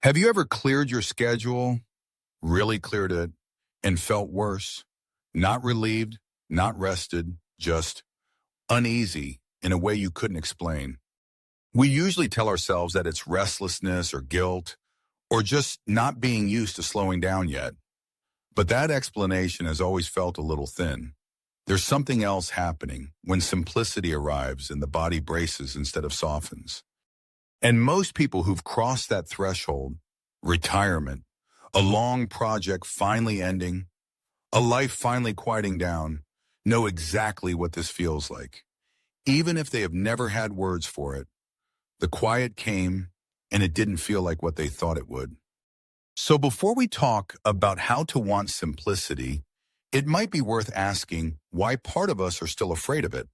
Have you ever cleared your schedule, really cleared it, and felt worse? Not relieved, not rested, just uneasy in a way you couldn't explain. We usually tell ourselves that it's restlessness or guilt or just not being used to slowing down yet. But that explanation has always felt a little thin. There's something else happening when simplicity arrives and the body braces instead of softens. And most people who've crossed that threshold, retirement, a long project finally ending, a life finally quieting down, know exactly what this feels like. Even if they have never had words for it, the quiet came and it didn't feel like what they thought it would. So before we talk about how to want simplicity, it might be worth asking why part of us are still afraid of it.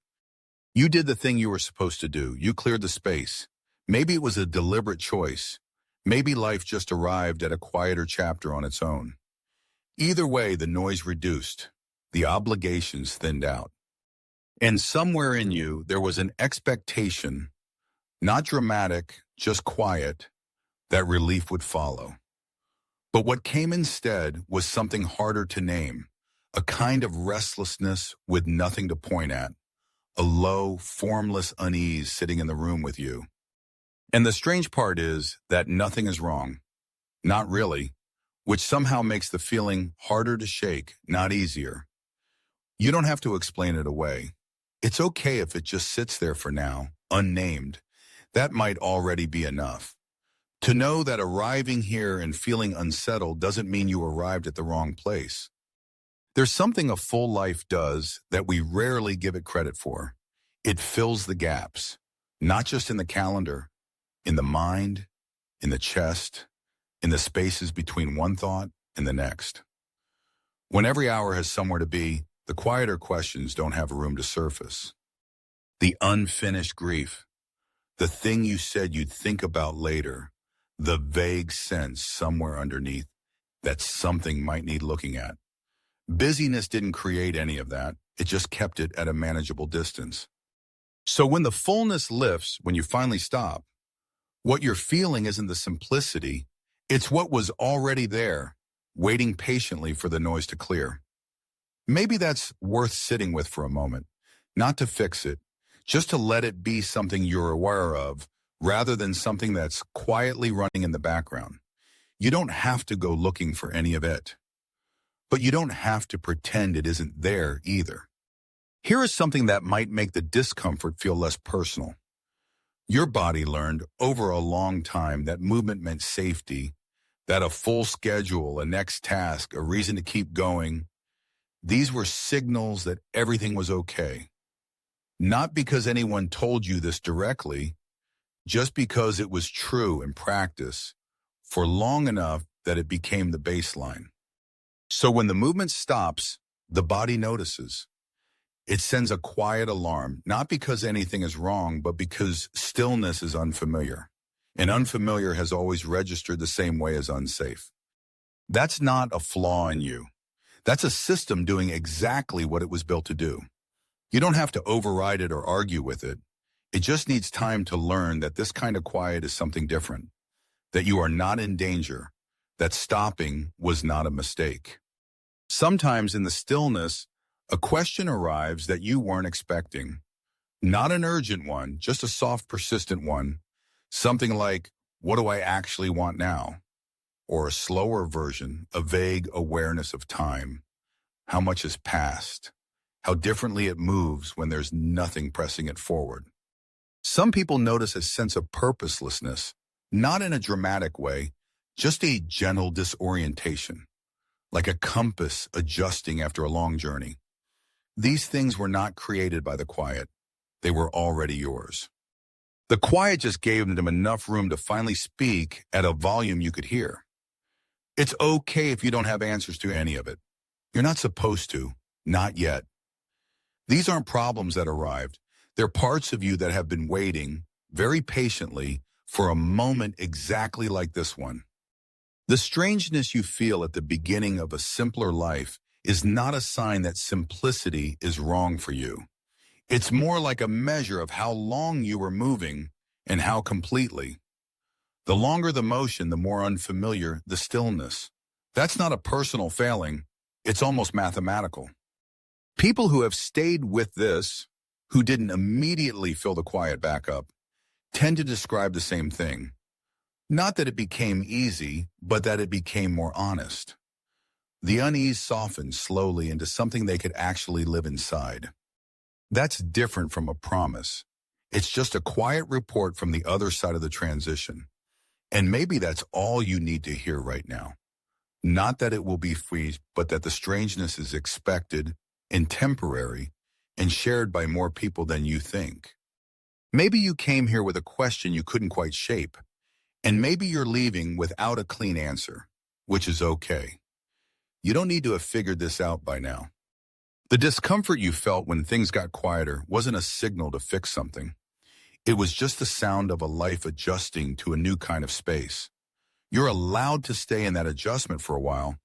You did the thing you were supposed to do. You cleared the space. Maybe it was a deliberate choice. Maybe life just arrived at a quieter chapter on its own. Either way, the noise reduced. The obligations thinned out. And somewhere in you, there was an expectation, not dramatic, just quiet, that relief would follow. But what came instead was something harder to name, a kind of restlessness with nothing to point at, a low, formless unease sitting in the room with you. And the strange part is that nothing is wrong. Not really, which somehow makes the feeling harder to shake, not easier. You don't have to explain it away. It's okay if it just sits there for now, unnamed. That might already be enough. To know that arriving here and feeling unsettled doesn't mean you arrived at the wrong place. There's something a full life does that we rarely give it credit for. It fills the gaps, not just in the calendar, in the mind, in the chest, in the spaces between one thought and the next. When every hour has somewhere to be, the quieter questions don't have room to surface. The unfinished grief, the thing you said you'd think about later, the vague sense somewhere underneath that something might need looking at. Busyness didn't create any of that. It just kept it at a manageable distance. So when the fullness lifts, when you finally stop, what you're feeling isn't the simplicity. It's what was already there, waiting patiently for the noise to clear. Maybe that's worth sitting with for a moment, not to fix it, just to let it be something you're aware of, rather than something that's quietly running in the background. You don't have to go looking for any of it. But you don't have to pretend it isn't there either. Here is something that might make the discomfort feel less personal. Your body learned over a long time that movement meant safety, that a full schedule, a next task, a reason to keep going. These were signals that everything was okay. Not because anyone told you this directly, just because it was true in practice for long enough that it became the baseline. So when the movement stops, the body notices. It sends a quiet alarm, not because anything is wrong, but because stillness is unfamiliar. And unfamiliar has always registered the same way as unsafe. That's not a flaw in you. That's a system doing exactly what it was built to do. You don't have to override it or argue with it. It just needs time to learn that this kind of quiet is something different, that you are not in danger, that stopping was not a mistake. Sometimes in the stillness, a question arrives that you weren't expecting. Not an urgent one, just a soft, persistent one. Something like, what do I actually want now? Or a slower version, a vague awareness of time. How much has passed? How differently it moves when there's nothing pressing it forward. Some people notice a sense of purposelessness, not in a dramatic way, just a gentle disorientation, like a compass adjusting after a long journey. These things were not created by the quiet. They were already yours. The quiet just gave them enough room to finally speak at a volume you could hear. It's okay if you don't have answers to any of it. You're not supposed to, not yet. These aren't problems that arrived. They're parts of you that have been waiting, very patiently, for a moment exactly like this one. The strangeness you feel at the beginning of a simpler life is not a sign that simplicity is wrong for you. It's more like a measure of how long you were moving and how completely. The longer the motion, the more unfamiliar the stillness. That's not a personal failing. It's almost mathematical. People who have stayed with this, who didn't immediately fill the quiet back up, tend to describe the same thing. Not that it became easy, but that it became more honest. The unease softened slowly into something they could actually live inside. That's different from a promise. It's just a quiet report from the other side of the transition. And maybe that's all you need to hear right now. Not that it will be free, but that the strangeness is expected and temporary and shared by more people than you think. Maybe you came here with a question you couldn't quite shape, and maybe you're leaving without a clean answer, which is okay. You don't need to have figured this out by now. The discomfort you felt when things got quieter wasn't a signal to fix something. It was just the sound of a life adjusting to a new kind of space. You're allowed to stay in that adjustment for a while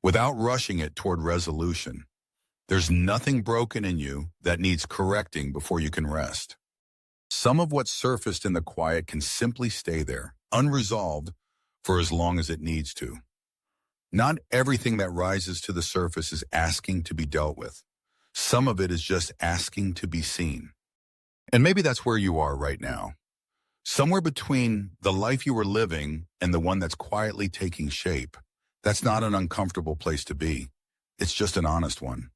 without rushing it toward resolution. There's nothing broken in you that needs correcting before you can rest. Some of what surfaced in the quiet can simply stay there, unresolved, for as long as it needs to. Not everything that rises to the surface is asking to be dealt with. Some of it is just asking to be seen. And maybe that's where you are right now. Somewhere between the life you were living and the one that's quietly taking shape. That's not an uncomfortable place to be. It's just an honest one.